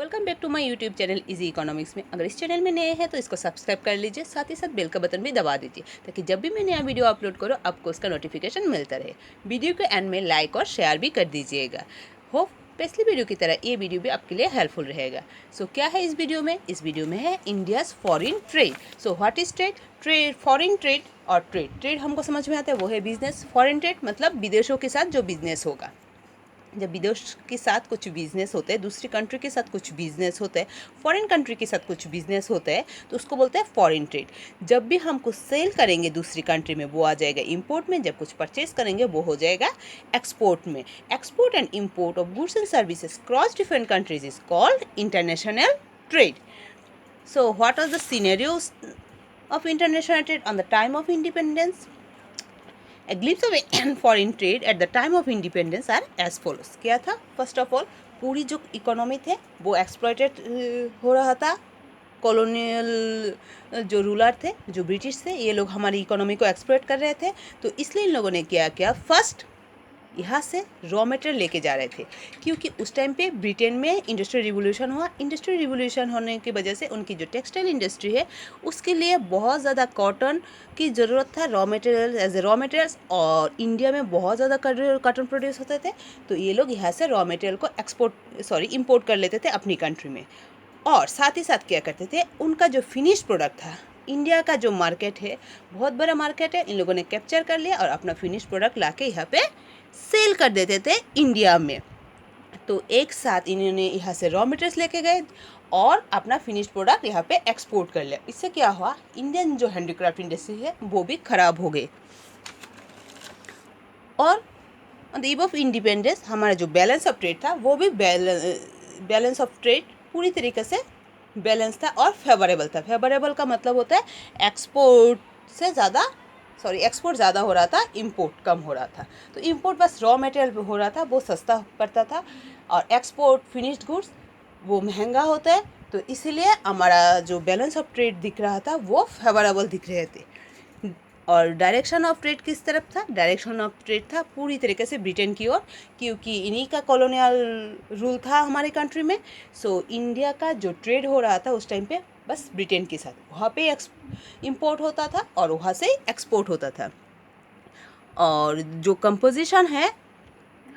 Welcome back to my YouTube channel easy economics में। अगर इस चैनल में नए हैं तो इसको सब्सक्राइब कर लीजिए, साथ ही साथ बेल का बटन भी दबा दीजिए ताकि जब भी मैं नया वीडियो अपलोड करूँ आपको उसका नोटिफिकेशन मिलता रहे। वीडियो के एंड में लाइक और शेयर भी कर दीजिएगा। होप पिछली वीडियो की तरह ये वीडियो भी आपके लिए हेल्पफुल रहेगा। सो क्या है इस वीडियो में? इस वीडियो में है India's foreign trade. So what is trade? Trade, foreign trade और ट्रेड हमको समझ में आता है, वो है बिजनेस। फॉरेन ट्रेड मतलब विदेशों के साथ जो बिजनेस होगा। जब विदेश के साथ कुछ बिजनेस होते हैं, दूसरी कंट्री के साथ कुछ बिजनेस होते हैं, फॉरेन कंट्री के साथ कुछ बिजनेस होते हैं, तो उसको बोलते हैं फॉरेन ट्रेड। जब भी हम कुछ सेल करेंगे दूसरी कंट्री में, वो आ जाएगा इंपोर्ट में। जब कुछ परचेज करेंगे वो हो जाएगा एक्सपोर्ट में। Export and import of goods and services cross different countries is called international trade. So what are the scenarios of international trade on the time of independence? A glimpse of foreign trade at the time of independence are as follows. क्या था? First of all पूरी जो economy थे वो exploited हो रहा था। Colonial जो रूलर थे, जो ब्रिटिश थे, ये लोग हमारी इकोनॉमी को एक्सप्लॉइट कर रहे थे। तो इसलिए इन लोगों ने क्या किया, फर्स्ट यहाँ से रॉ मटेरियल लेके जा रहे थे, क्योंकि उस टाइम पे ब्रिटेन में इंडस्ट्रियल रिवोल्यूशन हुआ। इंडस्ट्रियल रिवोल्यूशन होने की वजह से उनकी जो टेक्सटाइल इंडस्ट्री है उसके लिए बहुत ज़्यादा कॉटन की ज़रूरत था, raw material as a raw materials. और इंडिया में बहुत ज़्यादा कॉटन प्रोड्यूस होते थे, तो ये लोग यहाँ से रॉ मटेरियल को इम्पोर्ट कर लेते थे अपनी कंट्री में। और साथ ही साथ क्या करते थे, उनका जो फिनिश प्रोडक्ट था, इंडिया का जो मार्केट है बहुत बड़ा मार्केट है, इन लोगों ने कैप्चर कर लिया और अपना फिनिश प्रोडक्ट लाके यहाँ पे सेल कर देते थे इंडिया में। तो एक साथ इन्होंने यहाँ से रॉ मटेरियल्स लेके गए और अपना फिनिश प्रोडक्ट यहाँ पे एक्सपोर्ट कर लिया। इससे क्या हुआ, इंडियन जो हैंडीक्राफ्ट इंडस्ट्री है वो भी खराब हो गई। और on the eve of independence हमारा जो बैलेंस ऑफ ट्रेड था वो भी बैलेंस ऑफ ट्रेड पूरी तरीके से बैलेंस था और फेवरेबल था। फेवरेबल का मतलब होता है एक्सपोर्ट ज़्यादा हो रहा था, इंपोर्ट कम हो रहा था। तो इंपोर्ट बस रॉ मटेरियल हो रहा था, वो सस्ता पड़ता था, और एक्सपोर्ट फिनिश्ड गुड्स वो महंगा होता है। तो इसीलिए हमारा जो बैलेंस ऑफ ट्रेड दिख रहा था वो फेवरेबल दिख रहे थे। और डायरेक्शन ऑफ ट्रेड किस तरफ था? डायरेक्शन ऑफ ट्रेड था पूरी तरीके से ब्रिटेन की ओर, क्योंकि इन्हीं का कॉलोनियल रूल था हमारे कंट्री में। सो इंडिया का जो ट्रेड हो रहा था उस टाइम पे बस ब्रिटेन के साथ, वहाँ पे इंपोर्ट होता था और वहाँ से एक्सपोर्ट होता था। और जो कंपोजिशन है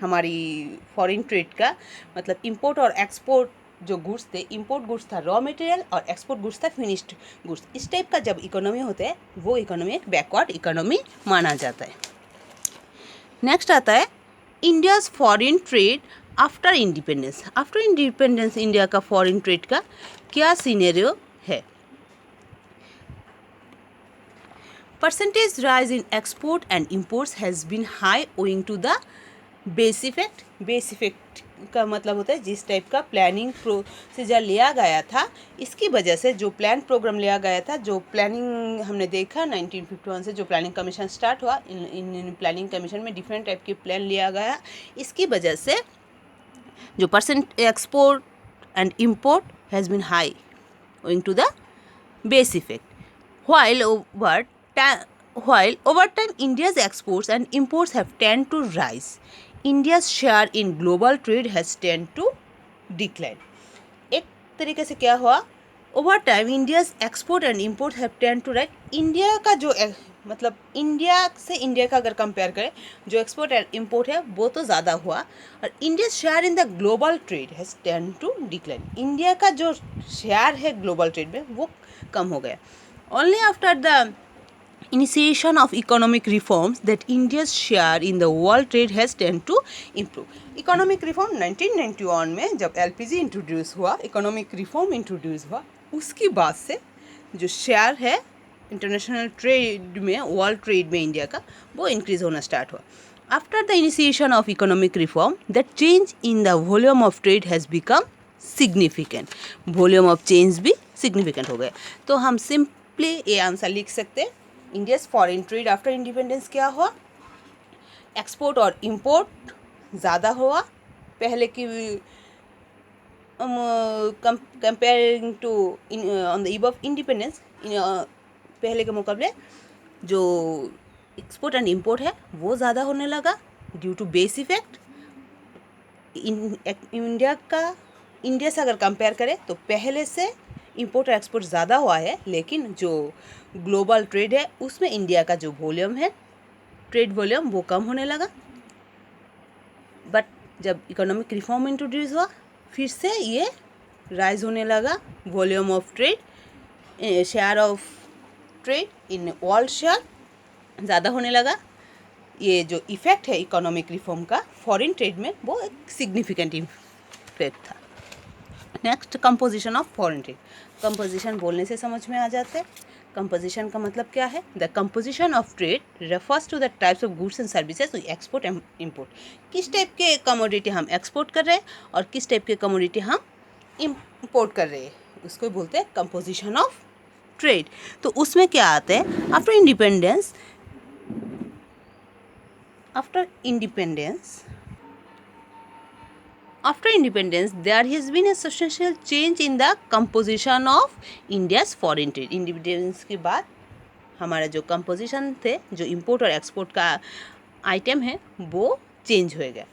हमारी फॉरेन ट्रेड का, मतलब इंपोर्ट और एक्सपोर्ट जो गुड्स थे, इंपोर्ट गुड्स था रॉ मटेरियल और एक्सपोर्ट गुड्स था फिनिश्ड गुड्स। इस टाइप का जब इकोनॉमी होता है वो इकोनॉमी एक बैकवर्ड इकोनॉमी माना जाता है। नेक्स्ट आता है India's foreign trade after independence. After independence India का फॉरेन ट्रेड का क्या सिनेरियो है? Percentage rise in export and imports has been high owing to the base effect. Base effect का मतलब होता है जिस टाइप का प्लानिंग प्रोसीजर लिया गया था, इसकी वजह से जो प्लान प्रोग्राम लिया गया था, जो प्लानिंग हमने देखा 1951 से जो प्लानिंग कमीशन स्टार्ट हुआ, इन प्लानिंग कमीशन में डिफरेंट टाइप के प्लान लिया गया। इसकी वजह से जो percent export and import has been high owing to the base effect. While over time India's exports and imports have tended to rise, India's share in global trade has tended to decline. एक तरीके से क्या हुआ, over time India's export and import have tend to right. India का जो मतलब India का अगर कंपेयर करें, जो एक्सपोर्ट एंड इम्पोर्ट है वो तो ज़्यादा हुआ, और India share in the global trade has tend to decline. India का जो शेयर है ग्लोबल ट्रेड में वो कम हो गया। Only after the initiation of economic reforms that India's share in the world trade has tend to improve. Economic reform 1991 में जब LPG introduce हुआ, इकोनॉमिक रिफॉर्म इंट्रोड्यूस हुआ, उसकी बाद से जो शेयर है इंटरनेशनल ट्रेड में, वर्ल्ड ट्रेड में इंडिया का, वो इंक्रीज होना स्टार्ट हुआ। After the initiation of economic reform the change in the volume of trade has become significant. Volume of change भी सिग्निफिकेंट हो गए। तो हम सिंपली ये आंसर लिख सकते हैं, India's foreign trade after independence क्या हुआ, एक्सपोर्ट और इंपोर्ट ज़्यादा हुआ पहले की comparing to on the eve of independence. पहले के मुकाबले जो एक्सपोर्ट एंड इंपोर्ट है वो ज़्यादा होने लगा due to base effect. India से अगर कंपेयर करें तो पहले से इंपोर्ट और एक्सपोर्ट ज़्यादा हुआ है, लेकिन जो ग्लोबल ट्रेड है उसमें इंडिया का जो वॉल्यूम है, ट्रेड वॉल्यूम, वो कम होने लगा। बट जब इकोनॉमिक रिफॉर्म इंट्रोड्यूस हुआ फिर से ये राइज होने लगा, volume of trade, share of trade in world share ज़्यादा होने लगा। ये जो इफ़ेक्ट है इकोनॉमिक रिफॉर्म का फॉरेन ट्रेड में, वो एक सिग्निफिकेंट इफेक्ट था। Next, composition of foreign trade. Composition बोलने से समझ में आ जाता है। कंपोजिशन का मतलब क्या है? The composition of trade refers to the types of goods and services we export and import. किस टाइप के कमोडिटी हम एक्सपोर्ट कर रहे हैं और किस टाइप के कमोडिटी हम इम्पोर्ट कर रहे हैं, उसको बोलते हैं कंपोजिशन ऑफ ट्रेड। तो उसमें क्या आता है? After independence there has been a substantial change in the composition of India's foreign trade. Independence के बाद हमारा जो कंपोजिशन थे, जो इंपोर्ट और एक्सपोर्ट का आइटम है, वो चेंज हो गया।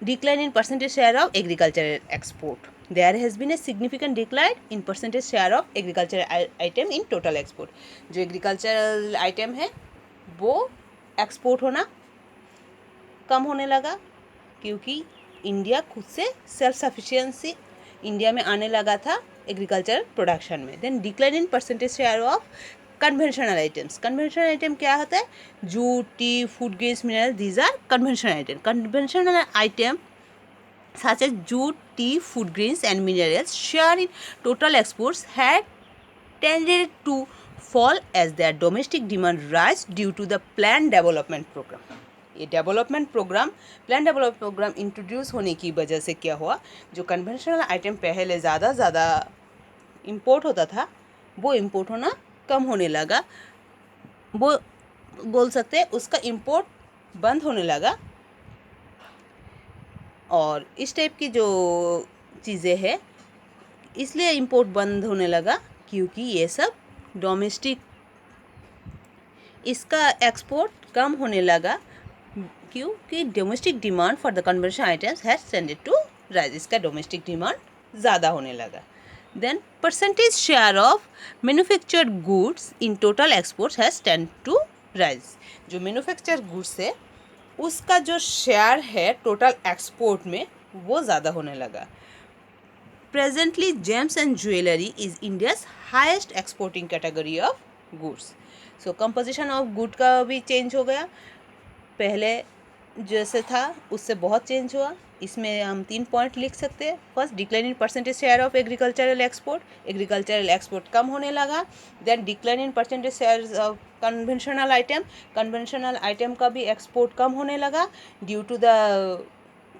Decline in percentage share of agricultural export. There has been a significant decline in percentage share of agricultural item in total export. जो एग्रीकल्चरल आइटम है वो एक्सपोर्ट होना कम होने लगा, क्योंकि इंडिया खुद से सेल्फ सफिशिएंसी इंडिया में आने लगा था एग्रीकल्चर प्रोडक्शन में। Then decline in percentage share of conventional items. Conventional item क्या होता है? Jute, tea, food grains, mineral, these are conventional item. Conventional item such as jute, tea, food grains and minerals share in total exports had tended to fall as their domestic demand rise due to the planned development program. ये development program, plan development program introduce होने की वजह से क्या हुआ? जो conventional item पहले ज़्यादा इंपोर्ट होता था, वो इंपोर्ट होना कम होने लगा। वो बोल सकते हैं उसका इंपोर्ट बंद होने लगा। और इस टाइप की जो चीज़ें हैं, इसलिए इंपोर्ट बंद होने लगा क्योंकि ये सब डोमेस्टिक, इसका एक्सपोर्ट कम होने लगा क्योंकि domestic demand for the conventional items has tended to rise. इसका डोमेस्टिक डिमांड ज़्यादा होने लगा। Then percentage share of manufactured goods in total exports has tend to rise. जो मैन्युफैक्चर्ड गुड्स है उसका जो शेयर है टोटल एक्सपोर्ट में, वो ज़्यादा होने लगा। Presently James and jewellery is India's highest exporting category of goods. So composition of good का भी चेंज हो गया। पहले जैसे था उससे बहुत चेंज हुआ। इसमें हम 3 पॉइंट लिख सकते हैं। First, decline in percentage share of agricultural export. Agricultural export कम होने लगा। Then decline in percentage share of conventional item. Conventional item का भी एक्सपोर्ट कम होने लगा due to the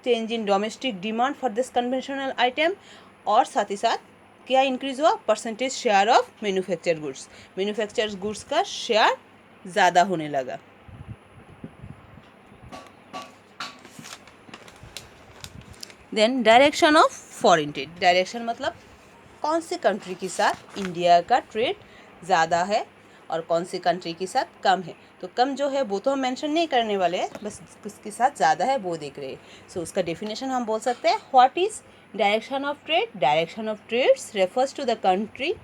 change in domestic demand for this conventional item. और साथ ही साथ क्या इंक्रीज हुआ? Percentage share of manufactured goods. Manufactured goods का शेयर ज़्यादा होने लगा। Then direction of foreign trade. Direction मतलब कौन सी कंट्री के साथ इंडिया का ट्रेड ज़्यादा है और कौन सी कंट्री के साथ कम है। तो कम जो है वो तो हम मेंशन नहीं करने वाले हैं, बस किसके साथ ज़्यादा है वो देख रहे हैं। सो उसका डेफिनेशन हम बोल सकते हैं, what is direction of trade? Direction of trades refers to the country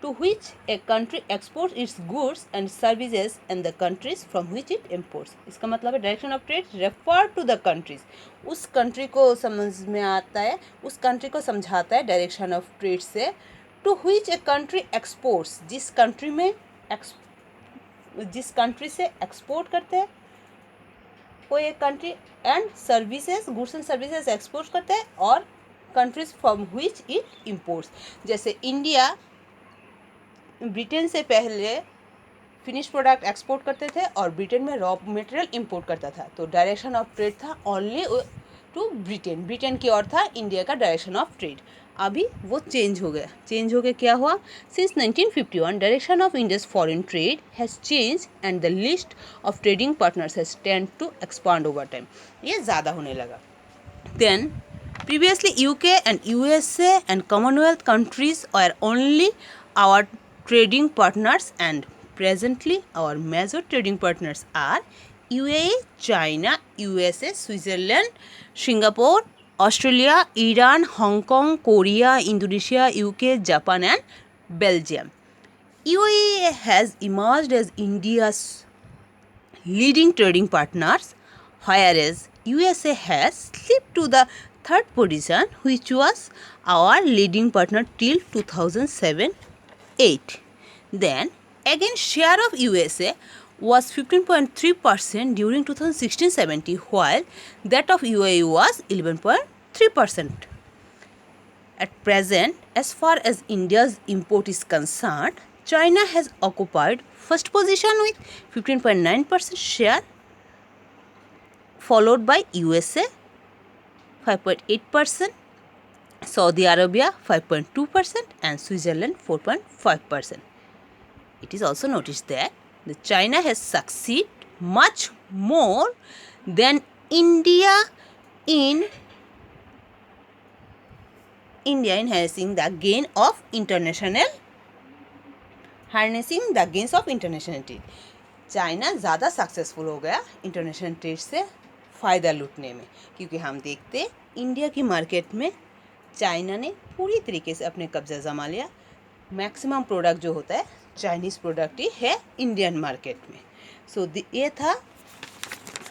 to which a country exports its goods and services and the countries from which it imports. इसका मतलब है direction of trade refer to the countries. उस country को समझ में आता है, उस कंट्री को समझाता है डायरेक्शन ऑफ ट्रेड से। To which a country exports, जिस कंट्री में जिस कंट्री से एक्सपोर्ट करते हैं कोई एक country, and services, goods and services export करते हैं, और countries from which it imports। जैसे इंडिया ब्रिटेन से पहले फिनिश प्रोडक्ट एक्सपोर्ट करते थे और ब्रिटेन में रॉ मटेरियल इंपोर्ट करता था। तो डायरेक्शन ऑफ ट्रेड था ओनली टू ब्रिटेन, ब्रिटेन की ओर था इंडिया का डायरेक्शन ऑफ ट्रेड। अभी वो चेंज हो गया। चेंज हो के क्या हुआ? Since 1951 direction of India's foreign trade has change and the list of trading partners has tend to expand over time. ये ज़्यादा होने लगा। Then previously UK and USA and commonwealth countries are only our trading partners, and presently our major trading partners are UAE, China, USA, Switzerland, Singapore, Australia, Iran, Hong Kong, Korea, Indonesia, UK, Japan and Belgium. UAE has emerged as India's leading trading partners, whereas USA has slipped to the third position, which was our leading partner till 2007-8. Then again, share of USA was 15.3% during 2016-17, while that of UAE was 11.3%. At present, as far as India's import is concerned, China has occupied first position with 15.9% share, followed by USA 5.8%, Saudi Arabia 5.2% and Switzerland 4.5%. It is also noticed that China has succeeded much more than India in harnessing the gains of international trade. China ज़्यादा successful हो गया international trade से फ़ायदा लूटने में, क्योंकि हम देखते इंडिया की मार्केट में चाइना ने पूरी तरीके से अपने कब्जा जमा लिया। मैक्सिमम प्रोडक्ट जो होता है चाइनीज़ प्रोडक्ट ही है इंडियन मार्केट में। सो ये था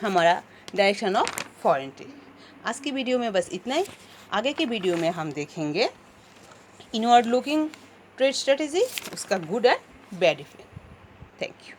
हमारा डायरेक्शन ऑफ फॉरेन ट्रेड। आज की वीडियो में बस इतना ही। आगे के वीडियो में हम देखेंगे इनवर्ड लुकिंग ट्रेड स्ट्रेटेजी, उसका good and bad effect. Thank you.